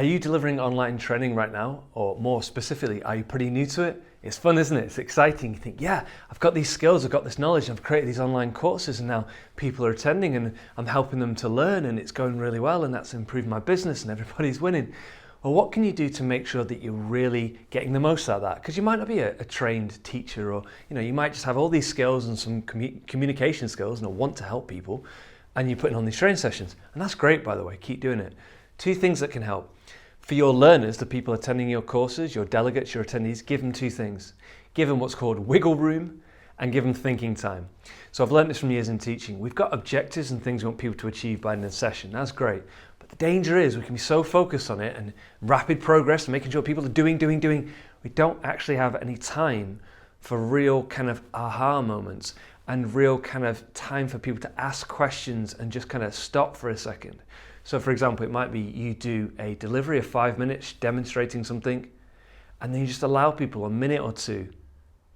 Are you delivering online training right now? Or more specifically, are you pretty new to it? It's fun, isn't it? It's exciting. You think, yeah, I've got these skills, I've got this knowledge, I've created these online courses and now people are attending and I'm helping them to learn and it's going really well and that's improved my business and everybody's winning. Well, what can you do to make sure that you're really getting the most out of that? Because you might not be a trained teacher, or you might just have all these skills and some communication skills and want to help people, and you're putting on these training sessions. And that's great, by the way, keep doing it. Two things that can help. For your learners, the people attending your courses, your delegates, your attendees, give them two things. Give them what's called wiggle room and give them thinking time. So I've learned this from years in teaching. We've got objectives and things we want people to achieve by the end of the session. That's great. But the danger is we can be so focused on it and rapid progress and making sure people are doing. We don't actually have any time for real kind of aha moments and real kind of time for people to ask questions and just kind of stop for a second. So for example, it might be you do a delivery of 5 minutes demonstrating something, and then you just allow people a minute or two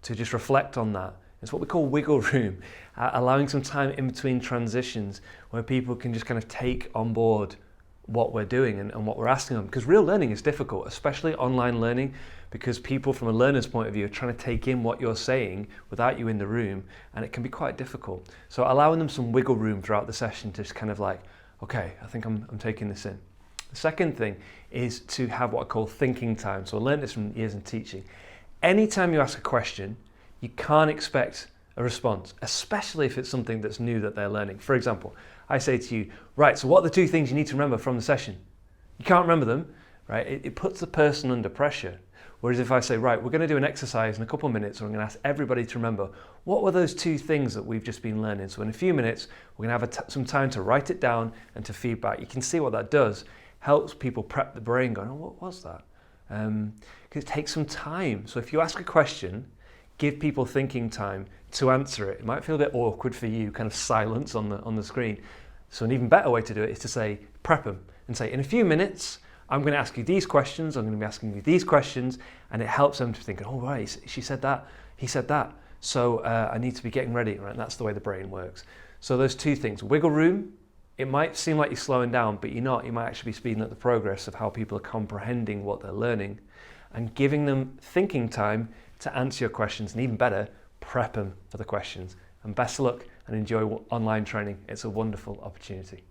to just reflect on that. It's what we call wiggle room, allowing some time in between transitions where people can just kind of take on board what we're doing and what we're asking them. Because real learning is difficult, especially online learning, because people from a learner's point of view are trying to take in what you're saying without you in the room, and it can be quite difficult. So allowing them some wiggle room throughout the session to just kind of like, okay, I think I'm taking this in. The second thing is to have what I call thinking time. So I learned this from years in teaching. Anytime you ask a question, you can't expect a response, especially if it's something that's new that they're learning. For example, I say to you, right, so what are the two things you need to remember from the session? You can't remember them, right? It puts the person under pressure. Whereas if I say, right, we're going to do an exercise in a couple of minutes, or I'm going to ask everybody to remember, what were those two things that we've just been learning? So in a few minutes, we're going to have some time to write it down and to feedback. You can see what that does. Helps people prep the brain going, oh, what was that? Because it takes some time. So if you ask a question, give people thinking time to answer it. It might feel a bit awkward for you, kind of silence on the screen. So an even better way to do it is to say, prep them and say, in a few minutes, I'm going to ask you these questions, I'm going to be asking you these questions, and it helps them to think, oh right, she said that, he said that, so I need to be getting ready, right? And that's the way the brain works. So those two things, wiggle room, it might seem like you're slowing down, but you're not. You might actually be speeding up the progress of how people are comprehending what they're learning, and giving them thinking time to answer your questions, and even better, prep them for the questions. And best of luck and enjoy online training. It's a wonderful opportunity.